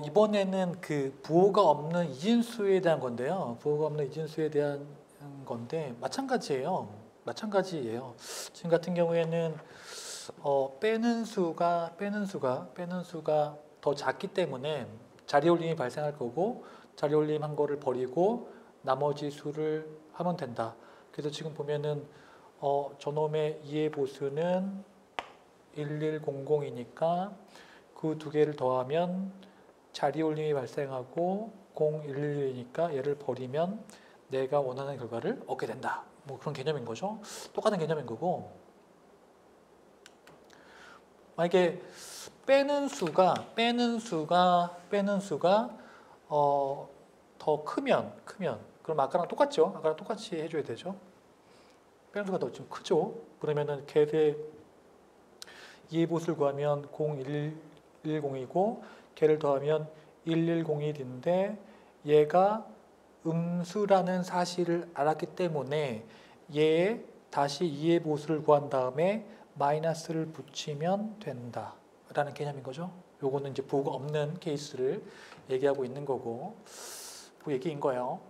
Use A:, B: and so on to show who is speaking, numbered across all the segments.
A: 이번에는 그 부호가 없는 이진수에 대한 건데요. 부호가 없는 이진수에 대한 건데 마찬가지예요. 마찬가지예요. 지금 같은 경우에는 빼는 수가 더 작기 때문에 자리 올림이 발생할 거고 자리 올림 한 거를 버리고 나머지 수를 하면 된다. 그래서 지금 보면은 저놈의 2의 보수는 1100이니까 그 두 개를 더하면 자리 올림이 발생하고 0111이니까 얘를 버리면 내가 원하는 결과를 얻게 된다. 뭐 그런 개념인 거죠. 똑같은 개념인 거고. 만약에 빼는 수가 더 크면 그럼 아까랑 똑같죠. 아까랑 똑같이 해줘야 되죠. 빼는 수가 더 좀 크죠. 그러면은 걔의 2의 보수를 구하면 0110이고 걔를 더하면 1101인데 얘가 음수라는 사실을 알았기 때문에 얘에 다시 2의 보수를 구한 다음에 마이너스를 붙이면 된다 라는 개념인 거죠. 요거는 이제 부호가 없는 케이스를 얘기하고 있는 거고 그 얘기인 거예요.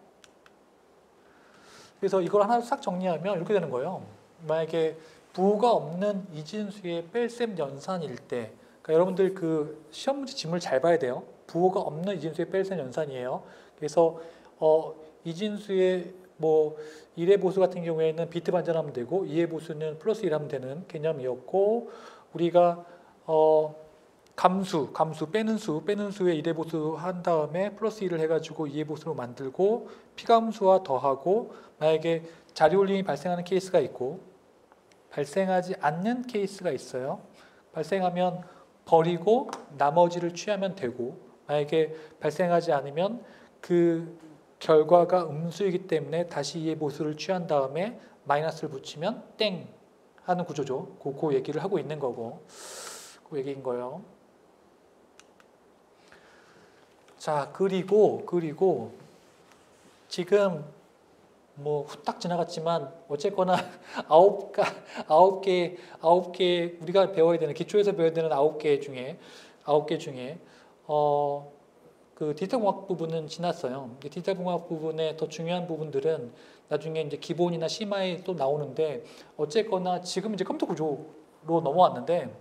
A: 그래서 이걸 하나 싹 정리하면 이렇게 되는 거예요. 만약에 부호가 없는 이진수의 뺄셈 연산일 때, 그러니까 여러분들 그 시험 문제 지문을 잘 봐야 돼요. 부호가 없는 이진수의 뺄셈 연산이에요. 그래서 이진수의 뭐 1의 보수 같은 경우에는 비트 반전하면 되고 2의 보수는 플러스 1 하면 되는 개념이었고 우리가 감수 빼는 수에 1의 보수 한 다음에 플러스 1을 해가지고 2의 보수로 만들고 피감수와 더하고 만약에 자리 올림이 발생하는 케이스가 있고 발생하지 않는 케이스가 있어요. 발생하면 버리고 나머지를 취하면 되고 만약에 발생하지 않으면 그 결과가 음수이기 때문에 다시 2의 보수를 취한 다음에 마이너스를 붙이면 땡 하는 구조죠. 그 얘기를 하고 있는 거고 그 얘기인 거예요. 자 그리고 지금 뭐 후딱 지나갔지만 어쨌거나 아홉 개 우리가 배워야 되는 기초에서 배워야 되는 9개 중에 그 디지털공학 부분은 지났어요. 디지털공학 부분의 더 중요한 부분들은 나중에 이제 기본이나 심화에 또 나오는데 어쨌거나 지금 이제 컴퓨터 구조로 넘어왔는데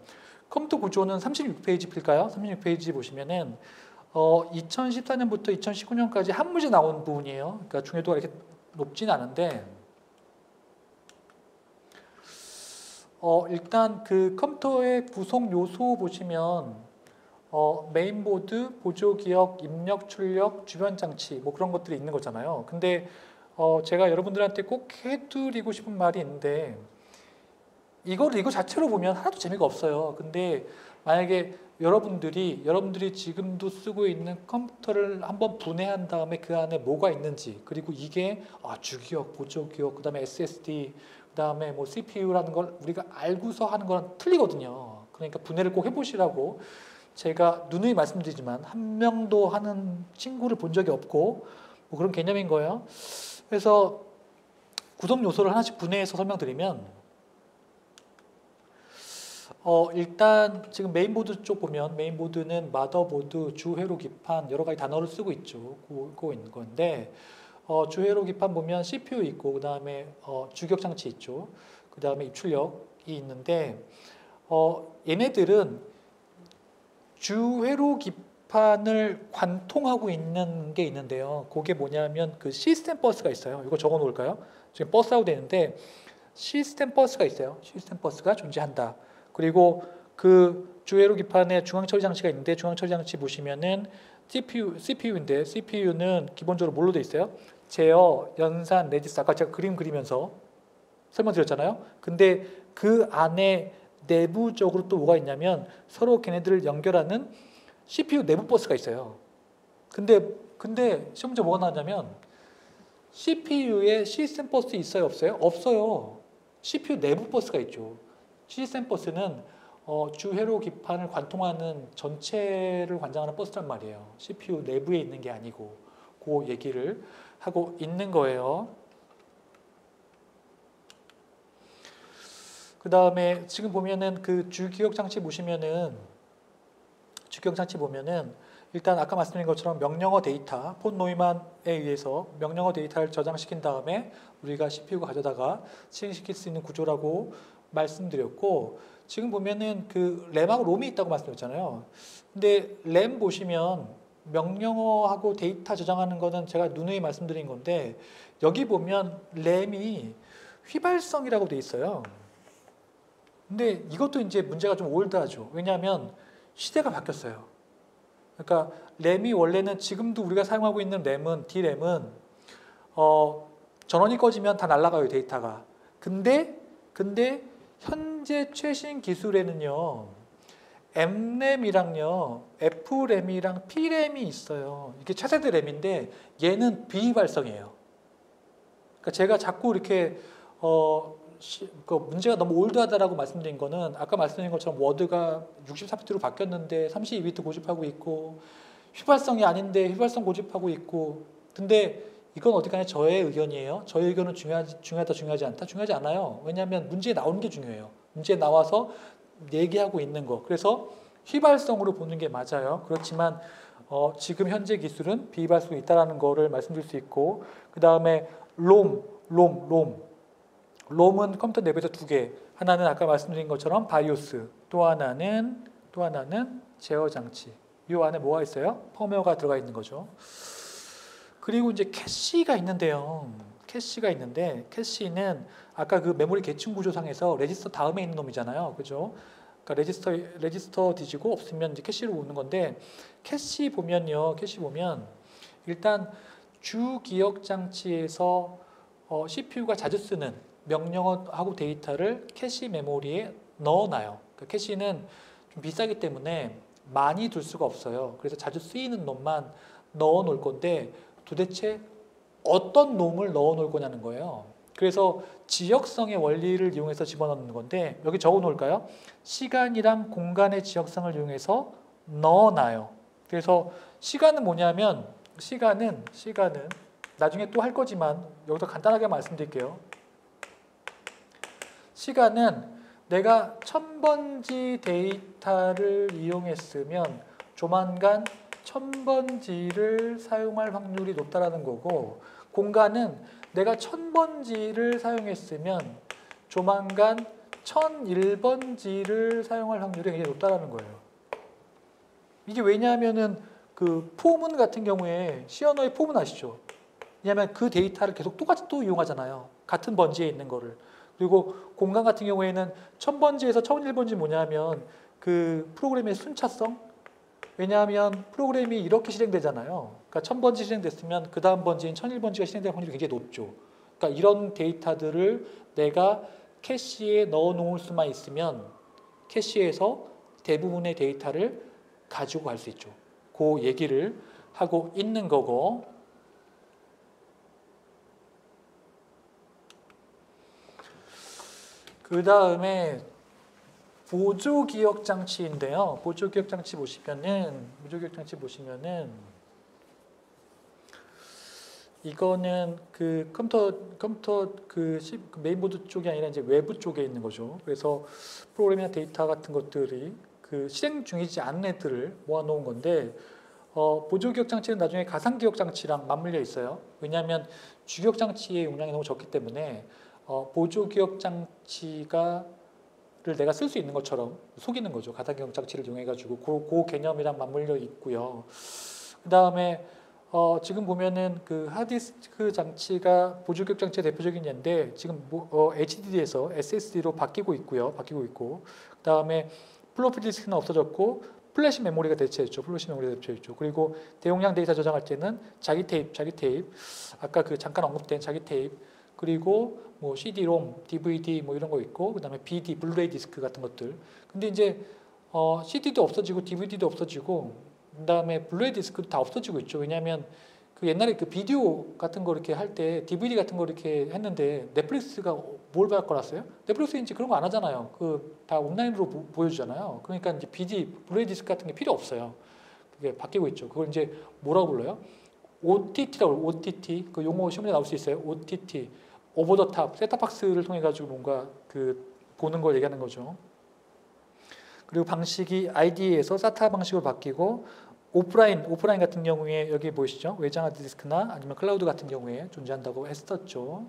A: 컴퓨터 구조는 36페이지 필까요? 36페이지 보시면은 2014년부터 2019년까지 한 문제 나온 부분이에요. 그러니까 중요도가 이렇게 높진 않은데 일단 그 컴퓨터의 구성 요소 보시면 메인보드, 보조기억, 입력, 출력, 주변 장치 뭐 그런 것들이 있는 거잖아요. 근데 제가 여러분들한테 꼭 해드리고 싶은 말이 있는데 이거 자체로 보면 하나도 재미가 없어요. 근데 만약에 여러분들이 지금도 쓰고 있는 컴퓨터를 한번 분해한 다음에 그 안에 뭐가 있는지 그리고 이게 주기억, 보조기억, 그다음에 SSD, 그다음에 뭐 CPU라는 걸 우리가 알고서 하는 거랑 틀리거든요. 그러니까 분해를 꼭 해보시라고 제가 누누이 말씀드리지만 한 명도 하는 친구를 본 적이 없고 뭐 그런 개념인 거예요. 그래서 구성 요소를 하나씩 분해해서 설명드리면 일단 지금 메인보드 쪽 보면 메인보드는 마더보드, 주회로 기판 여러 가지 단어를 쓰고 있죠. 그거 있는 건데 주회로 기판 보면 CPU 있고 그 다음에 주기억 장치 있죠. 그 다음에 입출력이 있는데 얘네들은 주회로 기판을 관통하고 있는 게 있는데요. 그게 뭐냐면 그 시스템 버스가 있어요. 이거 적어 놓을까요? 지금 버스라고 되는데 시스템 버스가 있어요. 시스템 버스가 존재한다. 그리고 그 주회로 기판에 중앙 처리 장치가 있는데 중앙 처리 장치 보시면은 CPU인데 CPU는 기본적으로 뭘로 돼 있어요? 제어, 연산, 레지스터 아까 제가 그림 그리면서 설명드렸잖아요. 근데 그 안에 내부적으로 또 뭐가 있냐면 서로 걔네들을 연결하는 CPU 내부 버스가 있어요. 근데 시험 문제 뭐가 나왔냐면 CPU에 시스템 버스 있어요, 없어요? 없어요. CPU 내부 버스가 있죠. 시스템 버스는 주회로 기판을 관통하는 전체를 관장하는 버스란 말이에요. CPU 내부에 있는 게 아니고 그 얘기를 하고 있는 거예요. 그 다음에 지금 보면은 그 주기억 장치 보시면은 일단 아까 말씀드린 것처럼 명령어 데이터, 폰 노이만에 의해서 명령어 데이터를 저장시킨 다음에 우리가 CPU가 가져다가 실행시킬 수 있는 구조라고 말씀드렸고, 지금 보면은 그 램하고 롬이 있다고 말씀드렸잖아요. 근데 램 보시면 명령어하고 데이터 저장하는 거는 제가 누누이 말씀드린 건데, 여기 보면 램이 휘발성이라고 돼 있어요. 근데 이것도 이제 문제가 좀 올드하죠. 왜냐하면 시대가 바뀌었어요. 그러니까 램이 원래는 지금도 우리가 사용하고 있는 램은 D램은 전원이 꺼지면 다 날아가요, 데이터가. 근데 현재 최신 기술에는요, M램이랑요, F램이랑 P램이 있어요. 이게 차세대 램인데 얘는 비휘발성이에요. 그러니까 제가 자꾸 이렇게 그 문제가 너무 올드하다라고 말씀드린 거는, 아까 말씀드린 것처럼 워드가 64비트로 바뀌었는데 32비트 고집하고 있고, 휘발성이 아닌데 휘발성 고집하고 있고. 근데 이건 어디까지 저의 의견이에요. 저의 의견은 중요하다 중요하지 않다? 중요하지 않아요. 왜냐하면 문제에 나오는 게 중요해요. 문제에 나와서 얘기하고 있는 거. 그래서 휘발성으로 보는 게 맞아요. 그렇지만 지금 현재 기술은 비휘발성이 있다는 거를 말씀드릴 수 있고, 그 다음에 롬은 컴퓨터 내부에서 두 개. 하나는 아까 말씀드린 것처럼 바이오스, 또 하나는 제어 장치. 이 안에 뭐가 있어요? 펌웨어가 들어가 있는 거죠. 그리고 이제 캐시가 있는데요. 캐시는 아까 그 메모리 계층 구조상에서 레지스터 다음에 있는 놈이잖아요. 그죠? 그러니까 레지스터 뒤지고 없으면 이제 캐시로 오는 건데, 캐시 보면 일단 주 기억 장치에서 CPU가 자주 쓰는 명령어하고 데이터를 캐시 메모리에 넣어놔요. 그러니까 캐시는 좀 비싸기 때문에 많이 둘 수가 없어요. 그래서 자주 쓰이는 놈만 넣어 놓을 건데, 도대체 어떤 놈을 넣어 놓을 거냐는 거예요. 그래서 지역성의 원리를 이용해서 집어넣는 건데, 여기 적어 놓을까요? 시간이랑 공간의 지역성을 이용해서 넣어놔요. 그래서 시간은 뭐냐면, 시간은 나중에 또 할 거지만 여기서 간단하게 말씀드릴게요. 시간은 내가 1000번지 데이터를 이용했으면 조만간 1000번지를 사용할 확률이 높다라는 거고, 공간은 내가 1000번지를 사용했으면 조만간 1001번지를 사용할 확률이 굉장히 높다라는 거예요. 이게 왜냐하면은 그 포문 같은 경우에 시언어의 포문 아시죠? 왜냐하면 그 데이터를 계속 똑같이 또 이용하잖아요. 같은 번지에 있는 거를. 그리고 공간 같은 경우에는 1000번지에서 1001번지 뭐냐면 그 프로그램의 순차성. 왜냐하면 프로그램이 이렇게 실행되잖아요. 그러니까 1000번지 실행됐으면 그 다음 번지인 1001번지가 실행될 확률이 굉장히 높죠. 그러니까 이런 데이터들을 내가 캐시에 넣어 놓을 수만 있으면 캐시에서 대부분의 데이터를 가지고 갈 수 있죠. 그 얘기를 하고 있는 거고, 그 다음에 보조기억 장치인데요. 보조기억 장치 보시면은 이거는 그 컴퓨터 그 메인보드 쪽이 아니라 이제 외부 쪽에 있는 거죠. 그래서 프로그램이나 데이터 같은 것들이 그 실행 중이지 않은 애들을 모아놓은 건데, 보조기억 장치는 나중에 가상기억 장치랑 맞물려 있어요. 왜냐하면 주기억 장치의 용량이 너무 적기 때문에 보조기억 장치를 내가 쓸 수 있는 것처럼 속이는 거죠. 가상기억 장치를 이용해가지고 그 개념이랑 맞물려 있고요. 그 다음에 지금 보면은 그 하드디스크 장치가 보조기억 장치의 대표적인 예인데, 지금 HDD에서 SSD로 바뀌고 있고, 그 다음에 플로피 디스크는 없어졌고 플래시 메모리가 대체했죠. 그리고 대용량 데이터 저장할 때는 자기 테이프, 아까 그 잠깐 언급된 자기 테이프, 그리고 뭐 CD-ROM, DVD 뭐 이런 거 있고, 그다음에 BD, 블루레이 디스크 같은 것들. 근데 이제 CD도 없어지고 DVD도 없어지고, 그다음에 블루레이 디스크도 다 없어지고 있죠. 왜냐하면 그 옛날에 그 비디오 같은 거 이렇게 할 때 DVD 같은 거 이렇게 했는데 넷플릭스가 뭘 바꿔놨어요? 넷플릭스 이제 그런 거 안 하잖아요. 그 다 온라인으로 보여주잖아요. 그러니까 이제 블루레이 디스크 같은 게 필요 없어요. 그게 바뀌고 있죠. 그걸 이제 뭐라고 불러요? OTT라고, OTT. 그 용어 시험에 나올 수 있어요. OTT. 오버 더 탑, 셋탑박스를 통해 가지고 뭔가 그 보는 걸 얘기하는 거죠. 그리고 방식이 IDE에서 SATA 방식으로 바뀌고, 오프라인 같은 경우에 여기 보이시죠? 외장 하드디스크나 아니면 클라우드 같은 경우에 존재한다고 했었죠.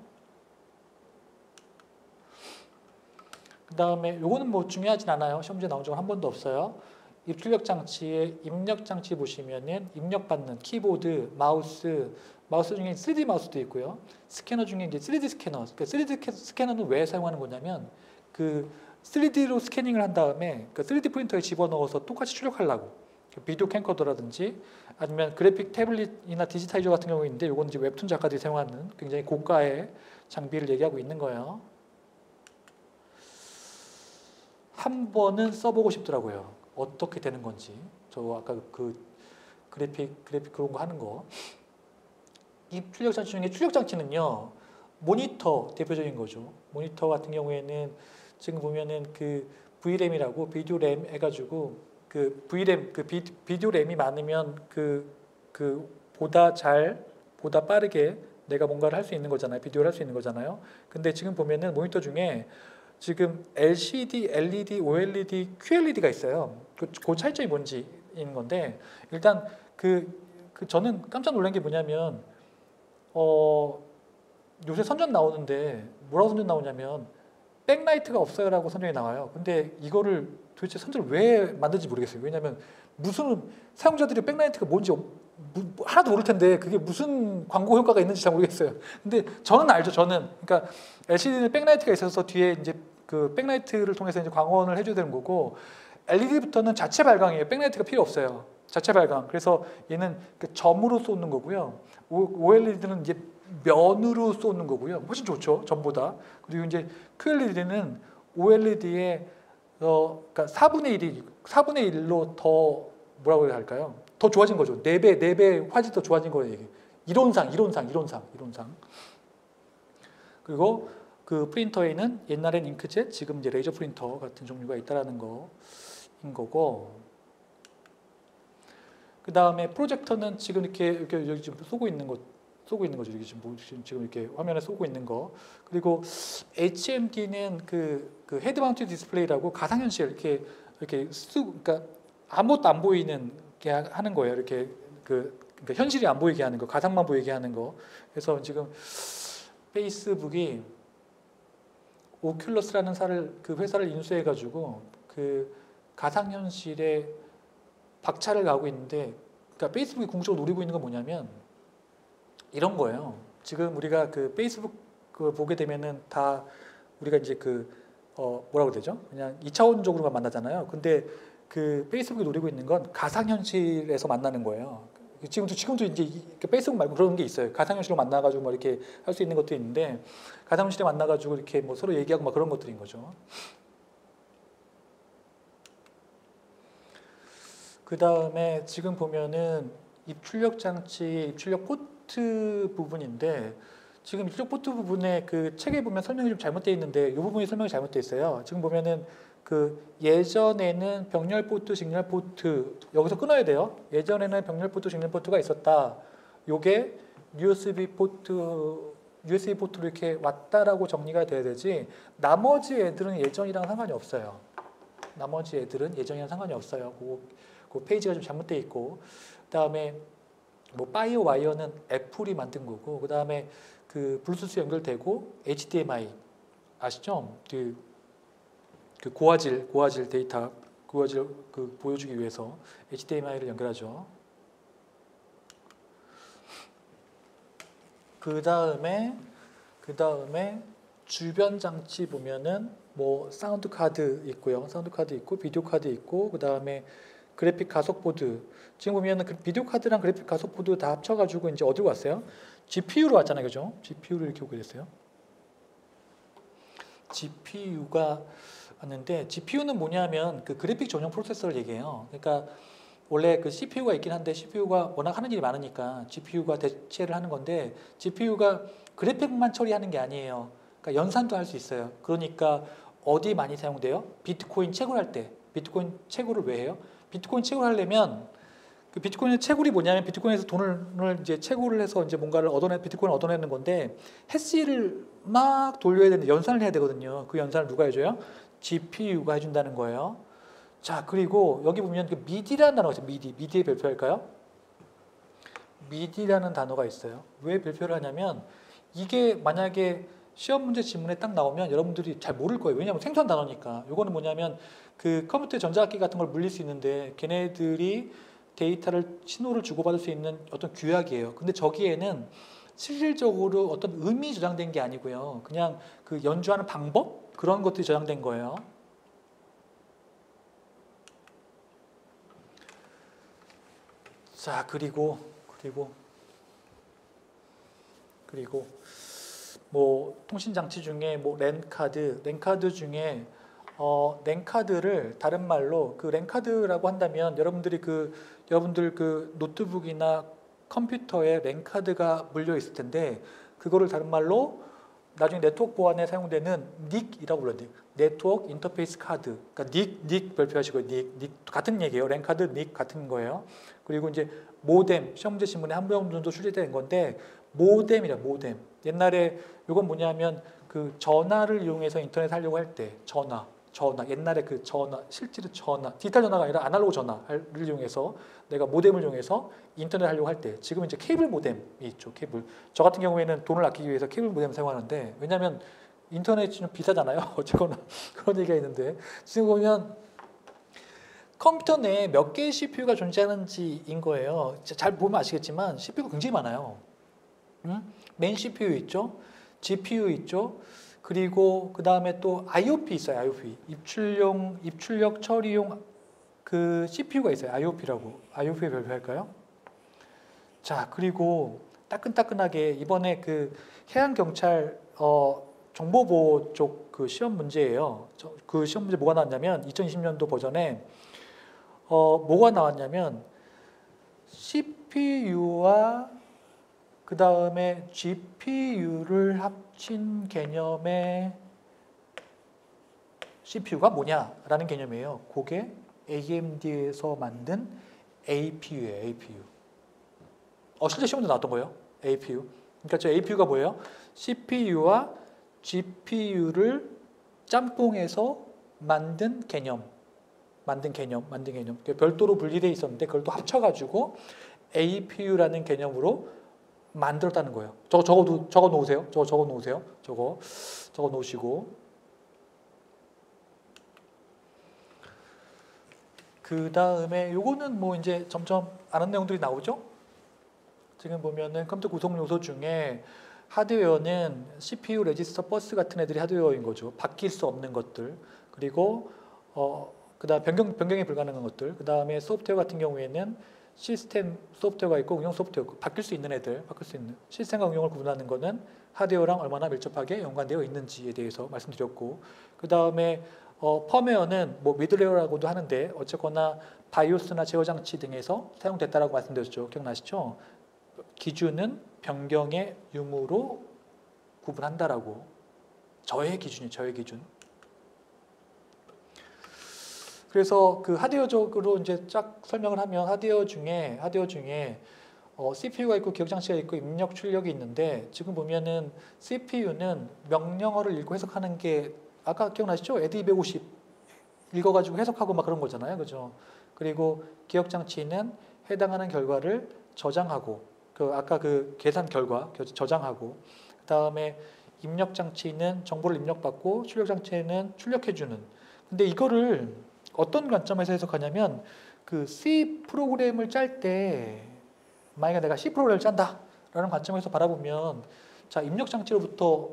A: 그 다음에 요거는 뭐 중요하진 않아요. 시험 문제 나온 적은 한 번도 없어요. 입출력 장치의 입력 장치 보시면은 입력받는 키보드, 마우스 중에 3D 마우스도 있고요. 스캐너 중에 이제 3D 스캐너. 그러니까 3D 스캐너는 왜 사용하는 거냐면 그 3D로 스캐닝을 한 다음에 그 3D 프린터에 집어넣어서 똑같이 출력하려고. 비디오 캠코더라든지 아니면 그래픽 태블릿이나 디지타이저 같은 경우인데 요건 이제 웹툰 작가들이 사용하는 굉장히 고가의 장비를 얘기하고 있는 거예요. 한 번은 써보고 싶더라고요. 어떻게 되는 건지. 저 아까 그 그래픽 그런 거 하는 거. 이 출력 장치 중에 출력 장치는요. 모니터 대표적인 거죠. 모니터 같은 경우에는 지금 보면은 그 VRAM이라고 비디오 램 해가지고 그 VRAM 비디오 램이 많으면 보다 빠르게 내가 뭔가를 할 수 있는 거잖아요. 비디오를 할 수 있는 거잖아요. 근데 지금 보면은 모니터 중에 지금 LCD, LED, OLED, QLED가 있어요. 그 차이점이 뭔지인 건데 일단 저는 깜짝 놀란 게 뭐냐면 요새 선전 나오는데 뭐라고 선전 나오냐면 백라이트가 없어요라고 선전이 나와요. 근데 이거를 도대체 선전을 왜 만든지 모르겠어요. 왜냐하면 무슨 사용자들이 백라이트가 뭔지 하나도 모를 텐데 그게 무슨 광고 효과가 있는지 잘 모르겠어요. 근데 저는 알죠. 저는 그러니까 LCD는 백라이트가 있어서 뒤에 이제 그 백라이트를 통해서 이제 광원을 해줘야 되는 거고 LED부터는 자체 발광이에요. 백라이트가 필요 없어요. 자체 발광. 그래서 얘는 그 점으로 쏘는 거고요. OLED는 이제 면으로 쏘는 거고요. 훨씬 좋죠. 점보다. 그리고 이제 QLED는 OLED의 그러니까 4분의 1로 더 뭐라고 해야 할까요? 더 좋아진 거죠. 4배 화질이 더 좋아진 거예요. 이게. 이론상. 그리고 그 프린터에는 옛날엔 잉크젯, 지금 이제 레이저 프린터 같은 종류가 있다라는 거인 거고. 그 다음에 프로젝터는 지금 이렇게 여기 지금 쏘고 있는 거죠. 이게 지금 이렇게 화면에 쏘고 있는 거. 그리고 HMD는 그 헤드 마운트 디스플레이라고 가상현실 이렇게 그러니까 아무것도 안 보이는 게 하는 거예요. 이렇게 그러니까 현실이 안 보이게 하는 거, 가상만 보이게 하는 거. 그래서 지금 페이스북이 오큘러스라는 그 회사를 인수해가지고 그 가상현실에 박차를 가하고 있는데, 그러니까 페이스북이 궁극적으로 노리고 있는 건 뭐냐면 이런 거예요. 지금 우리가 그 페이스북 보게 되면은 다 우리가 이제 뭐라고 되죠? 그냥 2차원적으로만 만나잖아요. 근데 그 페이스북이 노리고 있는 건 가상현실에서 만나는 거예요. 지금도 이제 페이스북 말고 그런 게 있어요. 가상현실로 만나가지고 뭐 이렇게 할 수 있는 것도 있는데 가상현실에 만나가지고 이렇게 뭐 서로 얘기하고 막 그런 것들인 거죠. 그 다음에 지금 보면은 입출력 장치, 입출력 포트 부분인데 지금 입출력 포트 부분에 그 책에 보면 설명이 좀 잘못되어 있는데 이 부분이 설명이 잘못되어 있어요. 지금 보면은 예전에는 병렬 포트, 직렬 포트 여기서 끊어야 돼요. 예전에는 병렬 포트, 직렬 포트가 있었다. 요게 USB 포트로 이렇게 왔다라고 정리가 돼야 되지. 나머지 애들은 예전이랑 상관이 없어요. 나머지 애들은 예전이랑 상관이 없어요. 그 페이지가 좀 잘못되어 있고, 그다음에 뭐 파이어 와이어는 애플이 만든 거고, 그다음에 그 블루투스 연결되고 HDMI 아시죠? 그 고화질 데이터 보여주기 위해서 HDMI를 연결하죠. 그 다음에 주변 장치 보면은 뭐 사운드 카드 있고요. 사운드 카드 있고 비디오 카드 있고 그 다음에 그래픽 가속 보드. 지금 보면은 그 비디오 카드랑 그래픽 가속 보드 다 합쳐가지고 이제 어디로 왔어요? GPU로 왔잖아요, 그죠? GPU를 이렇게 오게 됐어요. GPU가 왔는데 GPU는 뭐냐면 그 그래픽 전용 프로세서를 얘기해요. 그러니까 원래 그 CPU가 있긴 한데 CPU가 워낙 하는 일이 많으니까 GPU가 대체를 하는 건데 GPU가 그래픽만 처리하는 게 아니에요. 그러니까 연산도 할 수 있어요. 그러니까 어디 많이 사용돼요? 비트코인 채굴할 때. 비트코인 채굴을 왜 해요? 비트코인 채굴 하려면 그 비트코인의 채굴이 뭐냐면 비트코인에서 돈을 이제 채굴을 해서 이제 뭔가를 비트코인을 얻어내는 건데 해시를 막 돌려야 되는데 연산을 해야 되거든요. 그 연산을 누가 해줘요? GPU가 해준다는 거예요. 자, 그리고 여기 보면 그 미디라는 단어가 있어요. 미디의 별표할까요? 미디라는 단어가 있어요. 왜 별표를 하냐면 이게 만약에 시험 문제 지문에 딱 나오면 여러분들이 잘 모를 거예요. 왜냐하면 생소한 단어니까. 요거는 뭐냐면 그 컴퓨터 전자악기 같은 걸 물릴 수 있는데 걔네들이 데이터를 신호를 주고받을 수 있는 어떤 규약이에요. 근데 저기에는 실질적으로 어떤 의미 저장된 게 아니고요. 그냥 그 연주하는 방법 그런 것들이 저장된 거예요. 자, 그리고 뭐 통신장치 중에 뭐 랜카드 중에 랜카드를 다른 말로 그 랜카드라고 한다면 여러분들 그 노트북이나 컴퓨터에 랜카드가 물려 있을 텐데 그거를 다른 말로 나중에 네트워크 보안에 사용되는 NIC이라고 불러요. 네트워크 인터페이스 카드. 그러니까 NIC 별표하시고 NIC 같은 얘기예요. 랜카드 NIC 같은 거예요. 그리고 이제 모뎀 시험 문제 지문에 한 번 정도 출제된 건데 모뎀이라 모뎀. 옛날에 이건 뭐냐면 그 전화를 이용해서 인터넷 하려고 할 때 전화 옛날에 그 전화 실제로 전화 디지털 전화가 아니라 아날로그 전화를 이용해서 내가 모뎀을 이용해서 인터넷 하려고 할 때 지금 이제 케이블 모뎀이 있죠. 케이블. 저 같은 경우에는 돈을 아끼기 위해서 케이블 모뎀을 사용하는데 왜냐하면 인터넷이 좀 비싸잖아요. 어쨌거나 그런 얘기가 있는데 지금 보면 컴퓨터 내에 몇 개의 CPU가 존재하는지인 거예요. 잘 보면 아시겠지만 CPU가 굉장히 많아요. 메인 CPU 있죠. GPU 있죠. 그리고 그 다음에 또 IOP 있어요. IOP 입출력 처리용 그 CPU가 있어요. IOP라고. IOP의 별표할까요? 자, 그리고 따끈따끈하게 이번에 그 해양경찰 정보보호 쪽 그 시험 문제예요. 그 시험 문제 뭐가 나왔냐면 2020년도 버전에 뭐가 나왔냐면 CPU와 그 다음에 GPU를 합친 개념의 CPU가 뭐냐라는 개념이에요. 그게 AMD에서 만든 APU예요. APU. 실제 시험도 나왔던 거예요. APU. 그러니까 저 APU가 뭐예요? CPU와 GPU를 짬뽕해서 만든 개념. 별도로 분리되어 있었는데 그걸 또 합쳐가지고 APU라는 개념으로 만들었다는 거예요. 적어 놓으세요. 적어 놓으시고. 그 다음에 요거는 뭐 이제 점점 아는 내용들이 나오죠. 지금 보면은 컴퓨터 구성 요소 중에 하드웨어는 CPU, 레지스터, 버스 같은 애들이 하드웨어인 거죠. 바뀔 수 없는 것들. 그리고 그다음 변경이 불가능한 것들. 그 다음에 소프트웨어 같은 경우에는 시스템 소프트웨어가 있고 응용 소프트웨어, 바뀔 수 있는 시스템과 응용을 구분하는 것은 하드웨어랑 얼마나 밀접하게 연관되어 있는지에 대해서 말씀드렸고, 그 다음에 펌웨어는 뭐 미들웨어라고도 하는데 어쨌거나 바이오스나 제어 장치 등에서 사용됐다라고 말씀드렸죠. 기억나시죠? 기준은 변경의 유무로 구분한다라고. 저의 기준. 그래서 그 하드웨어적으로 이제 쫙 설명을 하면 하드웨어 중에 CPU가 있고 기억 장치가 있고 입력 출력이 있는데 지금 보면은 CPU는 명령어를 읽고 해석하는 게 아까 기억나시죠? 에드 250 읽어가지고 해석하고 막 그런 거잖아요, 그죠? 그리고 기억 장치는 해당하는 결과를 저장하고 아까 그 계산 결과 저장하고 그 다음에 입력 장치는 정보를 입력받고 출력 장치는 출력해주는. 근데 이거를 어떤 관점에서 해석하냐면 그 C 프로그램을 짤 때 만약에 내가 C 프로그램을 짠다 라는 관점에서 바라보면 자 입력 장치로부터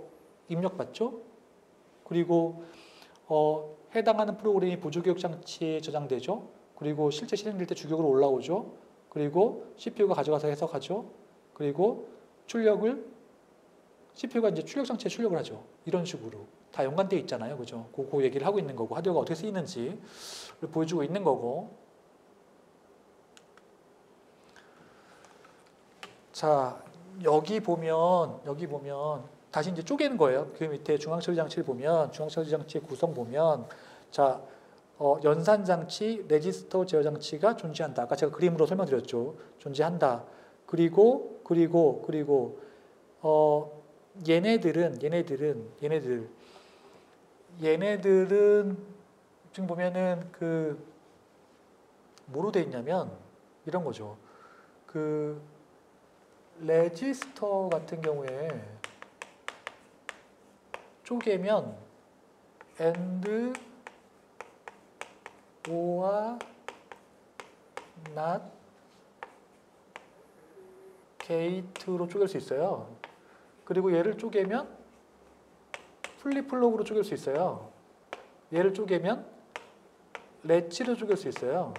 A: 입력받죠. 그리고 해당하는 프로그램이 보조기억 장치에 저장되죠. 그리고 실제 실행될 때 주격으로 올라오죠. 그리고 CPU가 가져가서 해석하죠. 그리고 CPU가 이제 출력 장치에 출력을 하죠. 이런 식으로 다 연관되어 있잖아요, 그죠? 그 얘기를 하고 있는 거고 하드웨어가 어떻게 쓰이는지를 보여주고 있는 거고. 자 여기 보면 다시 이제 쪼개는 거예요. 그 밑에 중앙처리 장치를 보면 중앙처리 장치의 구성 보면 자 연산 장치, 레지스터 제어 장치가 존재한다. 아까 제가 그림으로 설명드렸죠. 존재한다. 그리고 얘네들은 지금 보면은 그 뭐로 돼 있냐면 이런 거죠. 그 레지스터 같은 경우에 쪼개면 AND, OR, NOT, 게이트로 쪼갤 수 있어요. 그리고 얘를 쪼개면 플립플롭으로 쪼갤 수 있어요. 얘를 쪼개면 렛치로 쪼갤 수 있어요.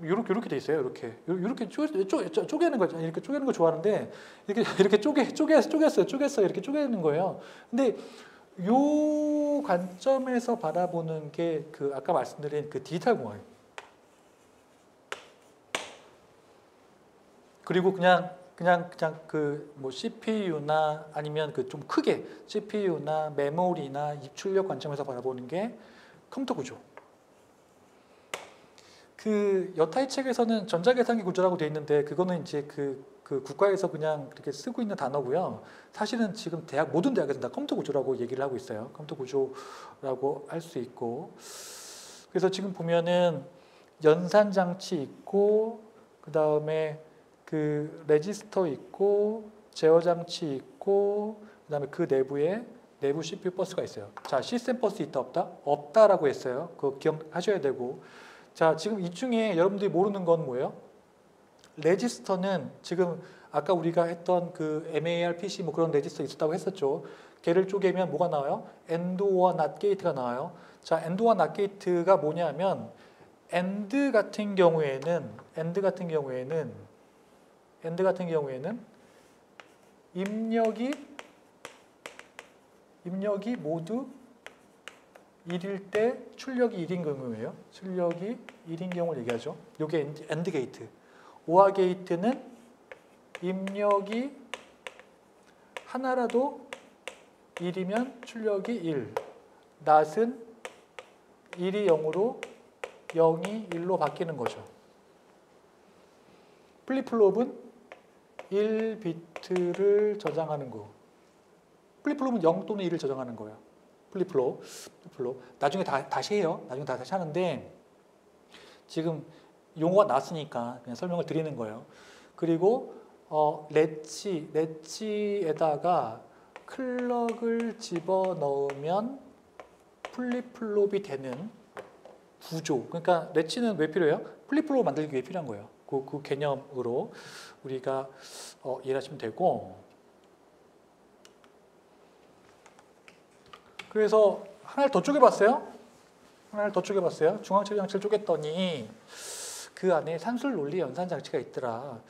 A: 이렇게 돼 있어요. 이렇게 쪼개는 거죠. 이렇게 쪼개는 거 좋아하는데 이렇게 쪼갰어요. 이렇게 쪼개는 거예요. 근데 요 관점에서 바라보는 게 그 아까 말씀드린 그 디지털 공학이에요. 그리고 그냥 그 뭐 CPU나 아니면 그 좀 크게 CPU나 메모리나 입출력 관점에서 바라보는 게 컴퓨터 구조. 그 여타의 책에서는 전자계산기 구조라고 되어 있는데 그거는 이제 그 국가에서 그냥 그렇게 쓰고 있는 단어고요. 사실은 지금 모든 대학에서 다 컴퓨터 구조라고 얘기를 하고 있어요. 컴퓨터 구조라고 할 수 있고. 그래서 지금 보면은 연산 장치 있고 그 다음에 그 레지스터 있고 제어 장치 있고 그 다음에 그 내부에 내부 CPU 버스가 있어요. 자, 시스템 버스 있다 없다? 없다라고 했어요. 그거 기억하셔야 되고. 자, 지금 이 중에 여러분들이 모르는 건 뭐예요? 레지스터는 지금 아까 우리가 했던 그 MARPC 뭐 그런 레지스터 있었다고 했었죠. 걔를 쪼개면 뭐가 나와요? AND와 NOT 게이트가 나와요. 자, AND와 NOT 게이트가 뭐냐면 AND 같은 경우에는 입력이 모두 1일 때 출력이 1인 경우예요. 출력이 1인 경우를 얘기하죠. 이게 AND 게이트. OR 게이트는 입력이 하나라도 1이면 출력이 1. NOT은 1이 0으로 0이 1로 바뀌는 거죠. 플립플롭은 1비트를 저장하는 거. 플립플롭은 0 또는 1을 저장하는 거예요. 플립플롭. 나중에 다시 해요. 나중에 다시 하는데 지금 용어가 나왔으니까 그냥 설명을 드리는 거예요. 그리고 렛치에다가 클럭을 집어넣으면 플립플롭이 되는 구조. 그러니까 렛치는 왜 필요해요? 플립플롭 만들기 위해 필요한 거예요. 그 개념으로 우리가 이해하시면 되고. 그래서 하나를 더 쪼개봤어요. 중앙처리 장치를 쪼갰더니 그 안에 산술 논리 연산 장치가 있더라.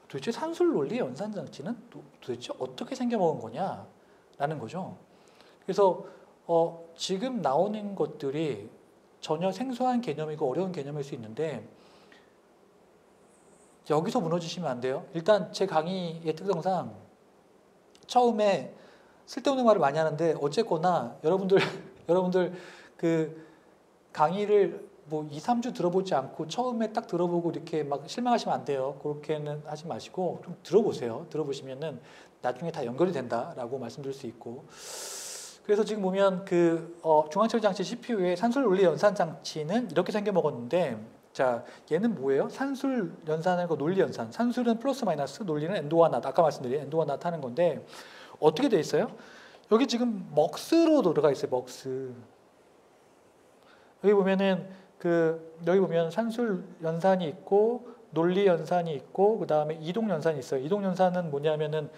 A: 도대체 산술 논리 연산 장치는 도대체 어떻게 생겨먹은 거냐? 라는 거죠. 그래서 지금 나오는 것들이 전혀 생소한 개념이고 어려운 개념일 수 있는데 여기서 무너지시면 안 돼요. 일단 제 강의의 특성상 처음에 쓸데없는 말을 많이 하는데 어쨌거나 여러분들 그 강의를 뭐 2, 3주 들어보지 않고 처음에 딱 들어보고 이렇게 막 실망하시면 안 돼요. 그렇게는 하지 마시고 좀 들어보세요. 들어보시면은 나중에 다 연결이 된다라고 말씀드릴 수 있고. 그래서 지금 보면 그 중앙처리 장치 CPU의 산술 논리 연산 장치는 이렇게 생겨 먹었는데, 자, 얘는 뭐예요? 산술 연산하고 논리 연산. 산술은 플러스 마이너스, 논리는 AND와 NOT. 아까 말씀드린 AND와 NOT 하는 건데 어떻게 돼 있어요? 여기 지금 MUX로 들어가 있어요. MUX. 여기 보면은 여기 보면 산술 연산이 있고 논리 연산이 있고 그 다음에 이동 연산이 있어요. 이동 연산은 뭐냐면은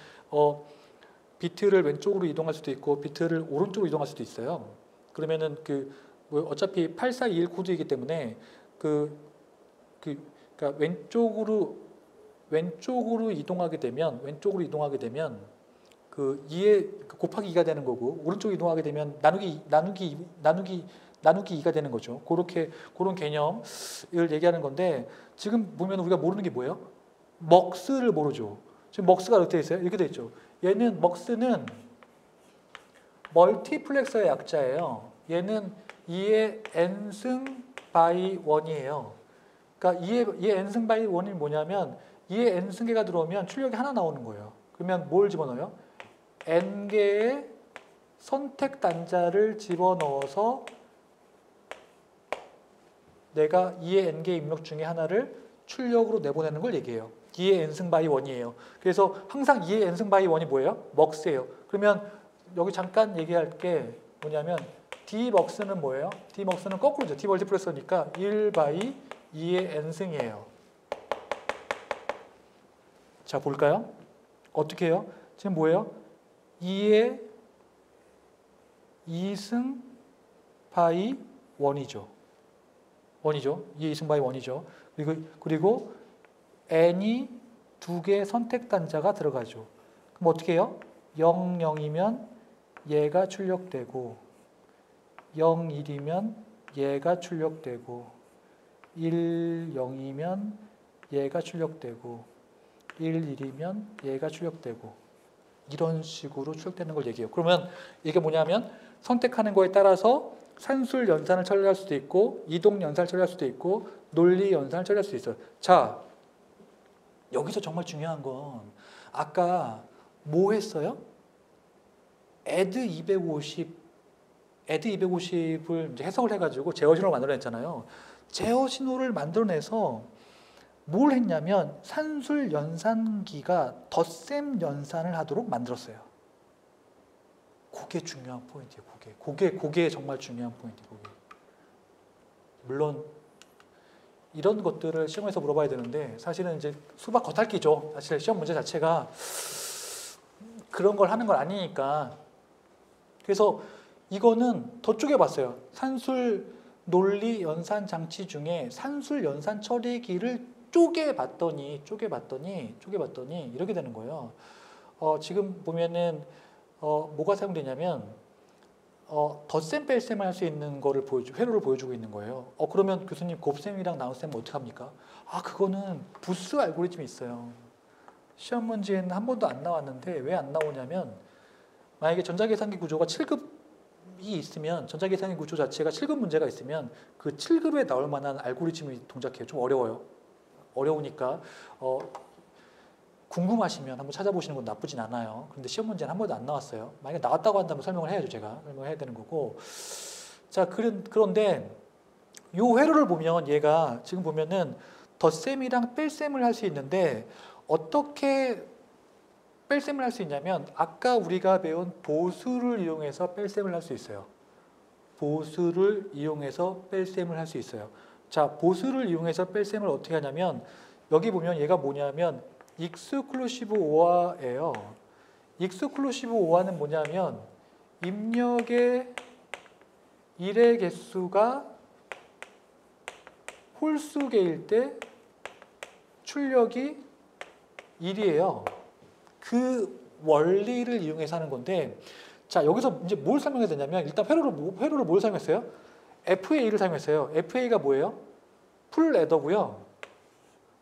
A: 비트를 왼쪽으로 이동할 수도 있고 비트를 오른쪽으로 이동할 수도 있어요. 그러면은 뭐 어차피 8421 코드이기 때문에 그러니까 왼쪽으로 이동하게 되면 그 2에 곱하기 2가 되는 거고 오른쪽으로 이동하게 되면 나누기 2가 되는 거죠. 그런 개념을 얘기하는 건데 지금 보면 우리가 모르는 게 뭐예요? MUX를 모르죠. 지금 MUX가 어떻게 있어요? 이렇게 돼 있죠. 얘는 MUX는 멀티플렉서의 약자예요. 얘는 2의 n승 바이 1이에요. 그러니까 2의 n승 바이 1이 뭐냐면 2의 n승계가 들어오면 출력이 하나 나오는 거예요. 그러면 뭘 집어넣어요? n개의 선택 단자를 집어넣어서 내가 2의 n개 입력 중에 하나를 출력으로 내보내는 걸 얘기해요. 2의 n승 바이 1이에요. 그래서 항상 2의 n승 바이 1이 뭐예요? 먹스예요. 그러면 여기 잠깐 얘기할 게 뭐냐면 d먹스는 뭐예요? d먹스는 거꾸로죠. d 멀티플러스니까 1 바이 2의 n승이에요. 자, 볼까요? 어떻게 해요? 지금 뭐예요? 2의 2승 바이 1이죠. 1이죠. 2의 2승 바이 1이죠. 그리고 n이 두 개의 선택 단자가 들어가죠. 그럼 어떻게 해요? 0, 0이면 얘가 출력되고 0, 1이면 얘가 출력되고 1, 0이면 얘가 출력되고 1, 1이면 얘가 출력되고 이런 식으로 출력되는 걸 얘기해요. 그러면 이게 뭐냐면 선택하는 거에 따라서 산술 연산을 처리할 수도 있고 이동 연산을 처리할 수도 있고 논리 연산을 처리할 수도 있어요. 자, 여기서 정말 중요한 건 아까 뭐 했어요? add 250을 이제 해석을 해가지고 제어 신호를 만들어냈잖아요. 제어 신호를 만들어내서 뭘 했냐면 산술 연산기가 덧셈 연산을 하도록 만들었어요. 그게 중요한 포인트예요. 그게 정말 중요한 포인트예요. 물론 이런 것들을 시험에서 물어봐야 되는데 사실은 이제 수박 겉핥기죠. 사실 시험 문제 자체가 그런 걸 하는 건 아니니까. 그래서 이거는 더 쪼개봤어요. 산술 논리 연산 장치 중에 산술 연산 처리기를 쪼개봤더니 이렇게 되는 거예요. 지금 보면은 뭐가 사용되냐면 덧셈 뺄셈을 할 수 있는 거를 회로를 보여주고 있는 거예요. 그러면 교수님 곱셈이랑 나눗셈은 어떻게 합니까? 그거는 부스 알고리즘이 있어요. 시험 문제에는 한 번도 안 나왔는데 왜 안 나오냐면 만약에 전자계산기 구조가 7급이 있으면 전자계산기 구조 자체가 7급 문제가 있으면 그 7급에 나올 만한 알고리즘이 동작해요. 좀 어려워요. 어려우니까 궁금하시면 한번 찾아보시는 건 나쁘진 않아요. 그런데 시험 문제는 한 번도 안 나왔어요. 만약에 나왔다고 한다면 설명을 해야죠. 제가 설명을 해야 되는 거고. 자, 그런데 요 회로를 보면 얘가 지금 보면은 덧셈이랑 뺄셈을 할 수 있는데 어떻게 뺄셈을 할 수 있냐면 아까 우리가 배운 보수를 이용해서 뺄셈을 할 수 있어요. 보수를 이용해서 뺄셈을 할 수 있어요. 자, 보수를 이용해서 뺄셈을 어떻게 하냐면 여기 보면 얘가 뭐냐면 익스클루시브 오화예요. 익스클루시브 오화는 뭐냐면 입력의 1의 개수가 홀수 개일 때 출력이 1이에요. 그 원리를 이용해서 하는 건데, 자, 여기서 이제 뭘 설명해야 되냐면 일단 회로를 뭘 사용했어요? FA를 사용했어요. FA가 뭐예요? 풀래더고요.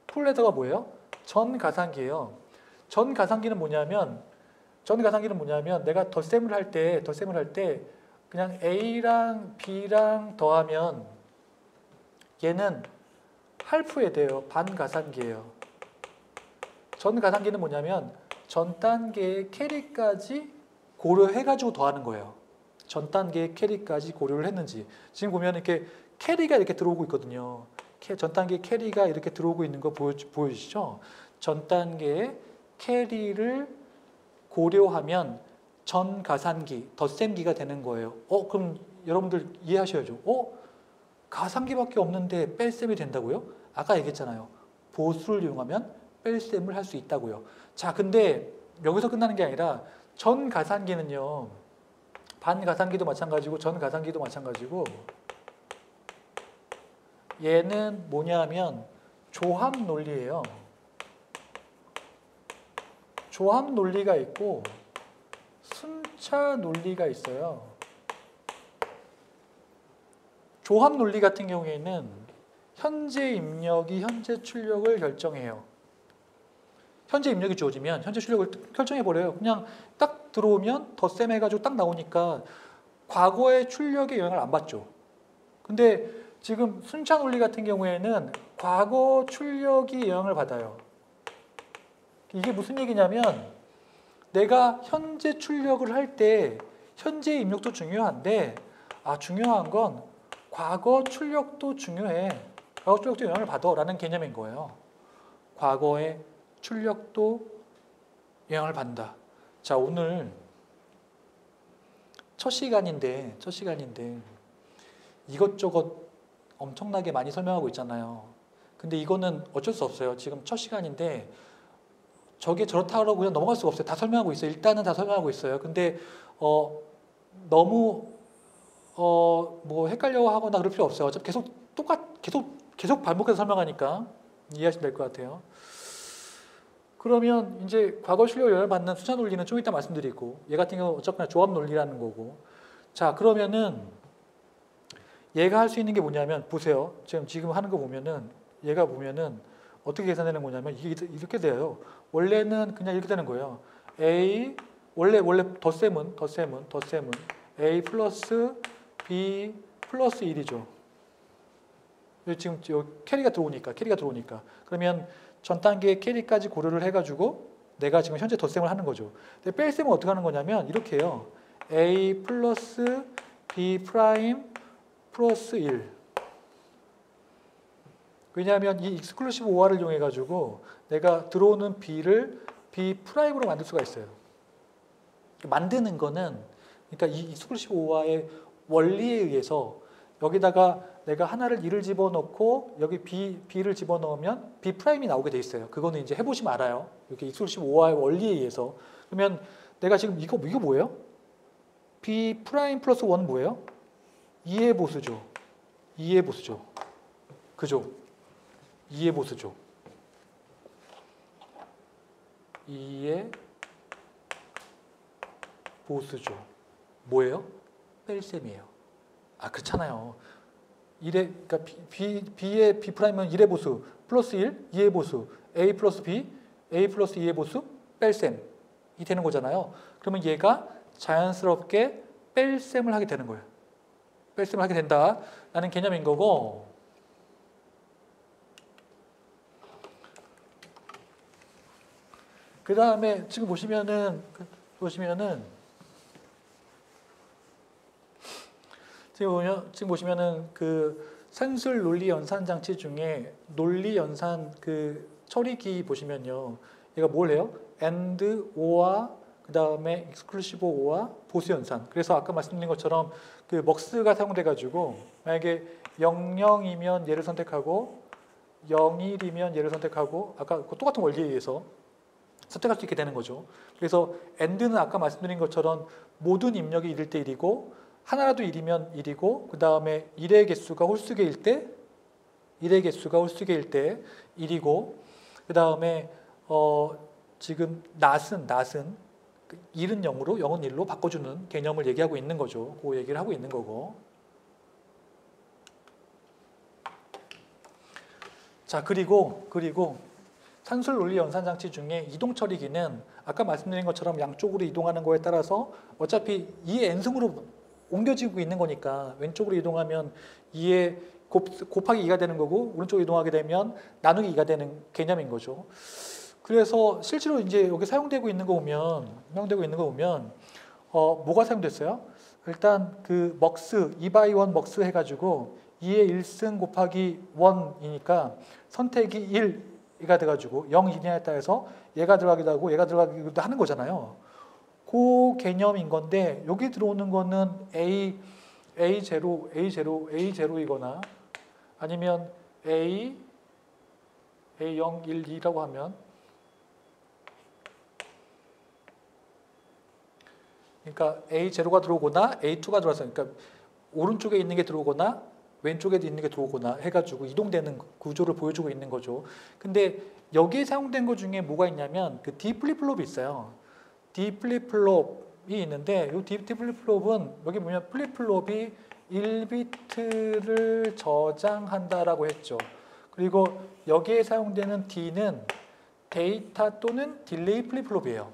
A: 풀래더가 뭐예요? 전가상기예요. 전가상기는 뭐냐면 내가 덧셈을 할 때 그냥 A랑 B랑 더하면 얘는 할프에 돼요. 반가상기예요. 전가상기는 뭐냐면 전 단계의 캐리까지 고려해가지고 더하는 거예요. 전 단계의 캐리까지 고려를 했는지. 지금 보면 이렇게 캐리가 이렇게 들어오고 있거든요. 전 단계의 캐리가 이렇게 들어오고 있는 거 보여주시죠? 전 단계의 캐리를 고려하면 전 가산기, 덧셈기가 되는 거예요. 그럼 여러분들 이해하셔야죠. 가산기밖에 없는데 뺄셈이 된다고요? 아까 얘기했잖아요. 보수를 이용하면 뺄셈을 할 수 있다고요. 자, 근데 여기서 끝나는 게 아니라 전 가산기는요. 반가산기도 마찬가지고 전 가산기도 마찬가지고 얘는 뭐냐면 조합 논리예요. 조합 논리가 있고 순차 논리가 있어요. 조합 논리 같은 경우에는 현재 입력이 현재 출력을 결정해요. 현재 입력이 주어지면 현재 출력을 결정해버려요. 그냥 딱 들어오면 덧셈 해가지고 딱 나오니까 과거의 출력에 영향을 안 받죠. 근데 지금 순차 논리 같은 경우에는 과거 출력이 영향을 받아요. 이게 무슨 얘기냐면 내가 현재 출력을 할 때 현재 입력도 중요한데 중요한 건 과거 출력도 중요해. 과거 출력도 영향을 받아 라는 개념인 거예요. 과거의 출력도 영향을 받는다. 자, 오늘 첫 시간인데 이것저것 엄청나게 많이 설명하고 있잖아요. 근데 이거는 어쩔 수 없어요. 지금 첫 시간인데 저게 저렇다고 그냥 넘어갈 수가 없어요. 다 설명하고 있어요. 일단은 다 설명하고 있어요. 근데 너무 뭐 헷갈려 하거나 그럴 필요 없어요. 어차피 계속 반복해서 설명하니까 이해하시면 될 것 같아요. 그러면 이제 과거 출력 영향을 받는 순차 논리는 좀 이따 말씀드리고, 얘 같은 경우는 어쨌거나 조합 논리라는 거고. 자, 그러면은 얘가 할 수 있는 게 뭐냐면, 보세요. 지금 하는 거 보면은, 얘가 보면은 어떻게 계산되는 거냐면 이게 이렇게 돼요. 원래는 그냥 이렇게 되는 거예요. A 원래 덧셈은 A 플러스 B 플러스 1이죠. 지금 캐리가 들어오니까 그러면 전 단계의 캐리까지 고려를 해가지고 내가 지금 현재 덧셈을 하는 거죠. 근데 뺄셈은 어떻게 하는 거냐면 이렇게 해요. A 플러스 B 프라임 플러스 1. 왜냐하면 이 익스클루시브 OR을 이용해 가지고 내가 들어오는 B를 B 프라임으로 만들 수가 있어요. 만드는 거는 그러니까 이 익스클루시브 OR의 원리에 의해서 여기다가 내가 하나를 1을 집어넣고 여기 B를 집어넣으면 B 프라임이 나오게 돼 있어요. 그거는 이제 해보시면 알아요. 이렇게 익스클루시브 OR의 원리에 의해서. 그러면 내가 지금 이거 뭐예요? B 프라임 플러스 1은 뭐예요? 2의 보수죠. 2의 보수죠. 그죠? 2의 보수죠. 2의 보수죠. 뭐예요? 뺄셈이에요. 아, 그렇잖아요. 1의, 그러니까 B의 B 프라임은 1의 보수 플러스 1, 2의 보수, A 플러스 B, A 플러스 2의 보수, 뺄셈이 되는 거잖아요. 그러면 얘가 자연스럽게 뺄셈을 하게 되는 거예요. 뺄셈을 하게 된다라는 개념인 거고, 그 다음에 지금 보시면은 지금 보시면은 그 산술 논리 연산 장치 중에 논리 연산 그 처리기 보시면요, 얘가 뭘 해요? AND, OR, 그 다음에 exclusive OR, 보수 연산. 그래서 아까 말씀드린 것처럼 그 먹스가 사용돼 가지고 만약에 00이면 얘를 선택하고 01이면 얘를 선택하고 아까 그 똑같은 원리에 의해서 선택할 수 있게 되는 거죠. 그래서 AND는 아까 말씀드린 것처럼 모든 입력이 1일 때 1이고 하나라도 1이면 1이고 그 다음에 1의 개수가 홀수계일 때 1이고 그 다음에 지금 낫은 1은 0으로 0은 1로 바꿔주는 개념을 얘기하고 있는 거죠. 그 얘기를 하고 있는 거고. 자, 그리고 산술 논리 연산 장치 중에 이동 처리기는 아까 말씀드린 것처럼 양쪽으로 이동하는 거에 따라서 어차피 2의 n승으로 옮겨지고 있는 거니까 왼쪽으로 이동하면 2의 곱하기 2가 되는 거고 오른쪽으로 이동하게 되면 나누기 2가 되는 개념인 거죠. 그래서 실제로 이제 여기 사용되고 있는 거 보면 뭐가 사용됐어요? 일단 그 먹스 2x1 먹스 해가지고 2의 1승 곱하기 1이니까 선택이 1가 돼가지고 0, 2냐에 따라서 얘가 들어가기도 하고 얘가 들어가기도 하는 거잖아요. 그 개념인 건데 여기 들어오는 거는 A0이거나 아니면 A0, 1, 2라고 하면 그러니까 A0가 들어오거나 A2가 들어와서 그러니까 오른쪽에 있는 게 들어오거나 왼쪽에 있는 게 들어오거나 해가지고 이동되는 구조를 보여주고 있는 거죠. 근데 여기에 사용된 것 중에 뭐가 있냐면 그 D 플립플롭이 있어요. D 플립플롭이 있는데 이 D 플립플롭은 여기 보면 플립플롭이 1비트를 저장한다라고 했죠. 그리고 여기에 사용되는 D는 데이터 또는 딜레이 플립플롭이에요.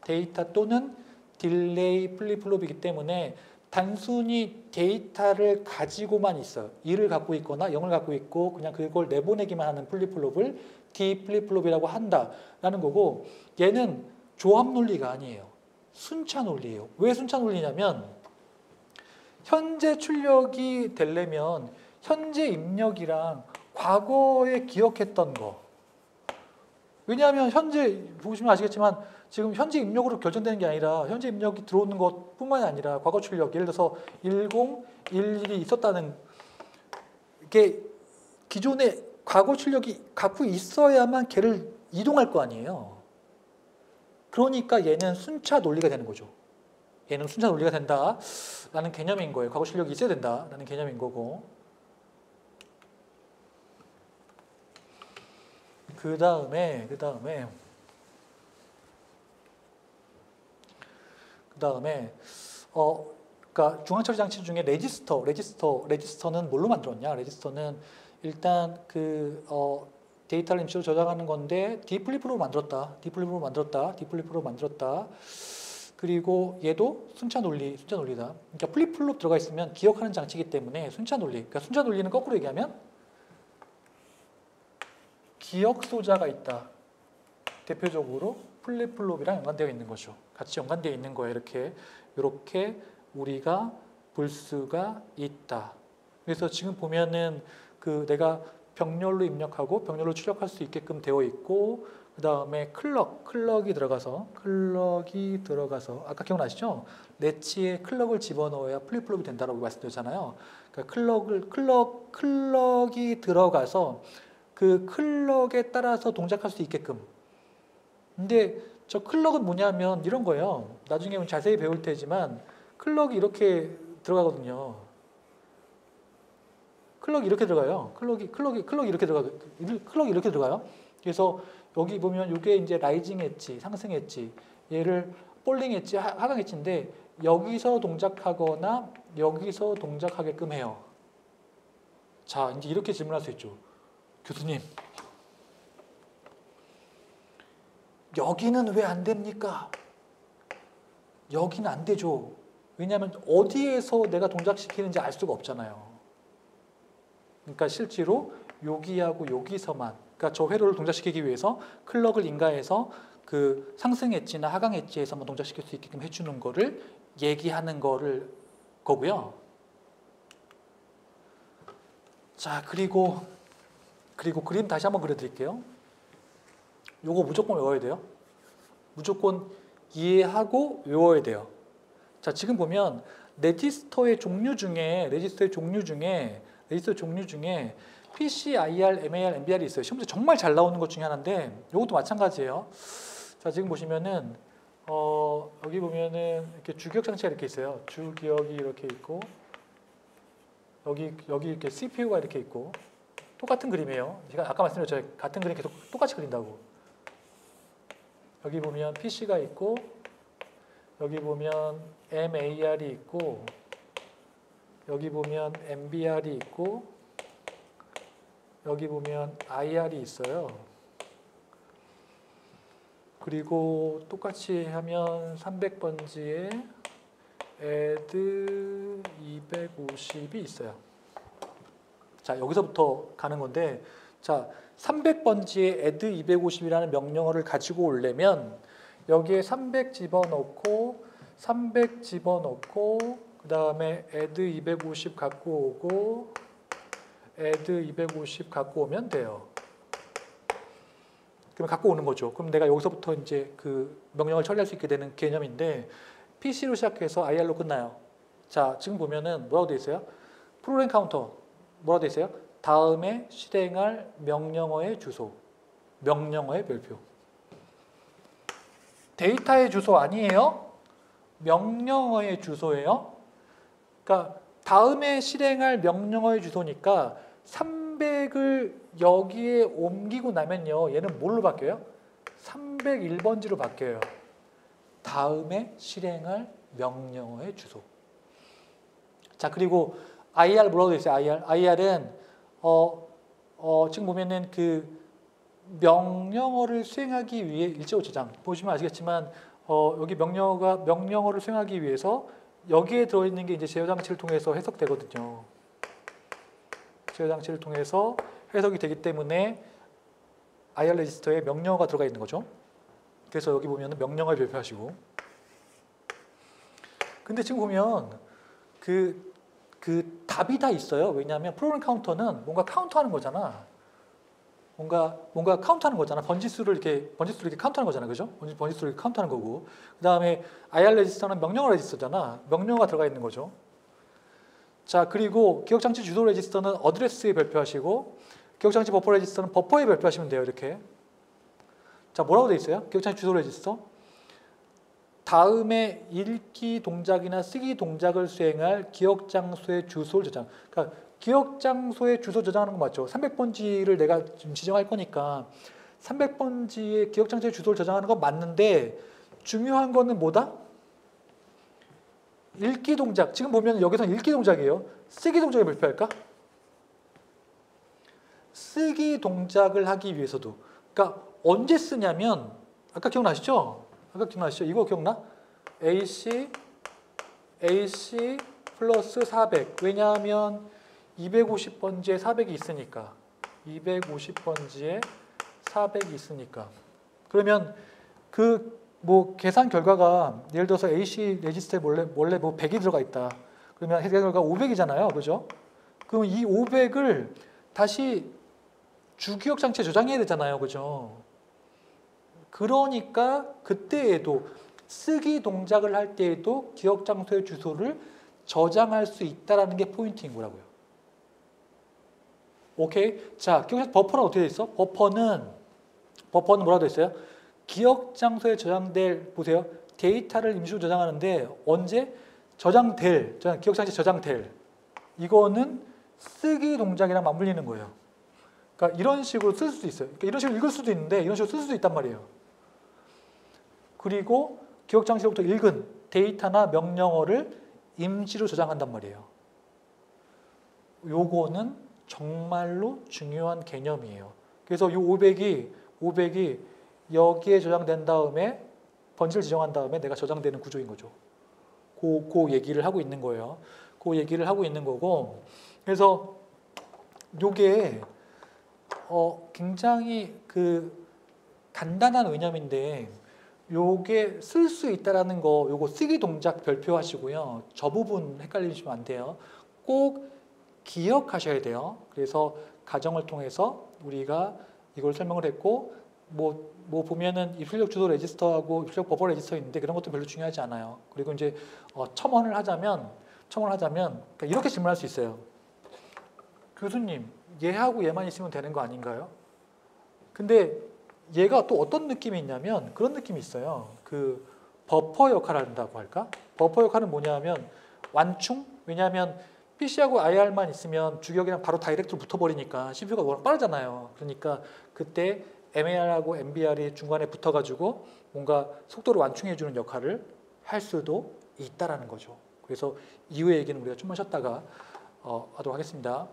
A: 데이터 또는 딜레이 플립플롭이기 때문에 단순히 데이터를 가지고만 있어요. 1을 갖고 있거나 0을 갖고 있고 그냥 그걸 내보내기만 하는 플립플롭을 D 플립플롭이라고 한다라는 거고, 얘는 조합 논리가 아니에요. 순차 논리예요. 왜 순차 논리냐면 현재 출력이 되려면 현재 입력이랑 과거에 기억했던 거. 왜냐하면 현재 보시면 아시겠지만 지금 현재 입력으로 결정되는 게 아니라 현재 입력이 들어오는 것뿐만이 아니라 과거 출력, 예를 들어서 1011이 있었다는 게 기존에 과거 출력이 갖고 있어야만 걔를 이동할 거 아니에요. 그러니까 얘는 순차 논리가 되는 거죠. 얘는 순차 논리가 된다라는 개념인 거예요. 과거 출력이 있어야 된다라는 개념인 거고. 그 다음에 그러니까 중앙처리 장치 중에 레지스터는 뭘로 만들었냐? 레지스터는 일단 데이터를 임시로 저장하는 건데 디플립으로 만들었다. 그리고 얘도 순차 논리다. 그러니까 플립플롭 들어가 있으면 기억하는 장치이기 때문에 순차 논리. 그러니까 순차 논리는 거꾸로 얘기하면 기억 소자가 있다. 대표적으로 플립플롭이랑 연관되어 있는 거죠. 같이 연관되어 있는 거예요. 이렇게 우리가 볼 수가 있다. 그래서 지금 보면은 내가 병렬로 입력하고 병렬로 출력할 수 있게끔 되어 있고, 그 다음에 클럭이 들어가서 아까 기억나시죠? 레치에 클럭을 집어넣어야 플립플롭이 된다라고 말씀드렸잖아요. 그러니까 클럭이 들어가서 그 클럭에 따라서 동작할 수 있게끔. 근데 저 클럭은 뭐냐면 이런 거예요. 나중에 자세히 배울 테지만 클럭이 이렇게 들어가거든요. 클럭이 이렇게 들어가요. 클럭이 이렇게 들어가요. 그래서 여기 보면 이게 이제 라이징 엣지, 상승 엣지, 얘를 폴링 엣지, 하강 엣지인데 여기서 동작하거나 여기서 동작하게끔 해요. 자, 이제 이렇게 질문할 수 있죠. 교수님, 여기는 왜 안 됩니까? 여기는 안 되죠. 왜냐하면 어디에서 내가 동작시키는지 알 수가 없잖아요. 그러니까 실제로 여기하고 여기서만, 그러니까 저 회로를 동작시키기 위해서 클럭을 인가해서 그 상승 엣지나 하강 엣지에서만 동작시킬 수 있게끔 해주는 거를 얘기하는 거고요. 자, 그리고 그림 다시 한번 그려드릴게요. 요거 무조건 외워야 돼요. 무조건 이해하고 외워야 돼요. 자, 지금 보면 레지스터의 종류 중에 PC, IR, MAR, MBR이 있어요. 시험에 정말 잘 나오는 것 중에 하나인데 이것도 마찬가지예요. 자, 지금 보시면은 여기 보면은 이렇게 주기억 장치가 이렇게 있어요. 주기억이 이렇게 있고 여기 이렇게 CPU가 이렇게 있고 똑같은 그림이에요. 제가 아까 말씀드렸죠. 같은 그림 계속 똑같이 그린다고. 여기 보면 PC가 있고 여기 보면 MAR이 있고 여기 보면 MBR이 있고 여기 보면 IR이 있어요. 그리고 똑같이 하면 300번지에 add 250이 있어요. 자, 여기서부터 가는 건데, 자, 300번지에 add 250이라는 명령어를 가지고 오려면 여기에 300 집어넣고 그 다음에 add 250 갖고 오고 add 250 갖고 오면 돼요. 그럼 갖고 오는 거죠. 그럼 내가 여기서부터 이제 그 명령을 처리할 수 있게 되는 개념인데 PC로 시작해서 IR로 끝나요. 자, 지금 보면은 뭐라고 되어 있어요? 프로그램 카운터 뭐라고 되어 있어요? 다음에 실행할 명령어의 주소, 명령어의 별표. 데이터의 주소 아니에요? 명령어의 주소예요. 그러니까 다음에 실행할 명령어의 주소니까 300을 여기에 옮기고 나면요. 얘는 뭘로 바뀌어요? 301번지로 바뀌어요. 다음에 실행할 명령어의 주소. 자, 그리고 IR 뭐라고 되어 있어요? IR은 지금 보면은 그 명령어를 수행하기 위해 일제호 저장 보시면 아시겠지만 여기 명령어를 수행하기 위해서 여기에 들어있는 게 이제 제어 장치를 통해서 해석되거든요. 제어 장치를 통해서 해석이 되기 때문에 IR 레지스터에 명령어가 들어가 있는 거죠. 그래서 여기 보면은 명령어를 별표하시고. 근데 지금 보면 그 그 답이 다 있어요. 왜냐하면 프로그램 카운터는 뭔가 카운트하는 거잖아. 뭔가 카운트하는 거잖아. 번지수를 이렇게 카운트하는 거잖아, 그죠? 번지수를 이렇게 카운트하는 거고. 그 다음에 IR 레지스터는 명령어 레지스터잖아. 명령어가 들어가 있는 거죠. 자, 그리고 기억장치 주소 레지스터는 어드레스에 별표하시고, 기억장치 버퍼 레지스터는 버퍼에 별표하시면 돼요. 이렇게. 자, 뭐라고 돼 있어요? 기억장치 주소 레지스터. 다음에 읽기 동작이나 쓰기 동작을 수행할 기억 장소의 주소를 저장. 그러니까 기억 장소의 주소 저장하는 거 맞죠? 300번지를 내가 지금 지정할 거니까 300번지의 기억 장소의 주소를 저장하는 건 맞는데 중요한 거는 뭐다? 읽기 동작. 지금 보면 여기서는 읽기 동작이에요. 쓰기 동작을 발표할까? 쓰기 동작을 하기 위해서도. 그러니까 언제 쓰냐면 아까 기억나시죠? 이거 기억나? AC 플러스 400. 왜냐하면 250번지에 400이 있으니까. 250번지에 400이 있으니까. 그러면 그 뭐 계산 결과가 예를 들어서 AC 레지스터에 원래 뭐 100이 들어가 있다. 그러면 계산 결과가 500이잖아요. 그죠? 그럼 이 500을 다시 주기억 장치에 저장해야 되잖아요. 그죠? 그러니까 그때에도 쓰기 동작을 할 때에도 기억 장소의 주소를 저장할 수 있다라는 게 포인트인 거라고요. 오케이? 자, 기억 버퍼는 어떻게 돼 있어? 버퍼는 뭐라고 돼 있어요? 기억 장소에 저장될, 보세요. 데이터를 임시로 저장하는데 언제? 기억 장치에 저장될. 이거는 쓰기 동작이랑 맞물리는 거예요. 그러니까 이런 식으로 쓸 수도 있어요. 그러니까 이런 식으로 읽을 수도 있는데 이런 식으로 쓸 수도 있단 말이에요. 그리고 기억 장치로부터 읽은 데이터나 명령어를 임시로 저장한단 말이에요. 요거는 정말로 중요한 개념이에요. 그래서 이 500이 여기에 저장된 다음에 번지를 지정한 다음에 내가 저장되는 구조인 거죠. 그 얘기를 하고 있는 거예요. 그 얘기를 하고 있는 거고. 그래서 요게 굉장히 그 간단한 의념인데 요게 쓸 수 있다라는 거, 요거 쓰기 동작 별표하시고요. 저 부분 헷갈리시면 안 돼요. 꼭 기억하셔야 돼요. 그래서 가정을 통해서 우리가 이걸 설명을 했고, 뭐 보면은 입출력 주소 레지스터하고 입출력 버퍼 레지스터 있는데 그런 것도 별로 중요하지 않아요. 그리고 이제 첨언을 하자면 그러니까 이렇게 질문할 수 있어요. 교수님, 얘하고 얘만 있으면 되는 거 아닌가요? 근데 얘가 또 어떤 느낌이 있냐면 그런 느낌이 있어요. 그 버퍼 역할을 한다고 할까? 버퍼 역할은 뭐냐면 완충? 왜냐하면 PC하고 IR만 있으면 주기억이랑 바로 다이렉트로 붙어버리니까 CPU가 워낙 빠르잖아요. 그러니까 그때 MAR하고 MBR이 중간에 붙어가지고 뭔가 속도를 완충해주는 역할을 할 수도 있다라는 거죠. 그래서 이후의 얘기는 우리가 좀만 쉬었다가 하도록 하겠습니다.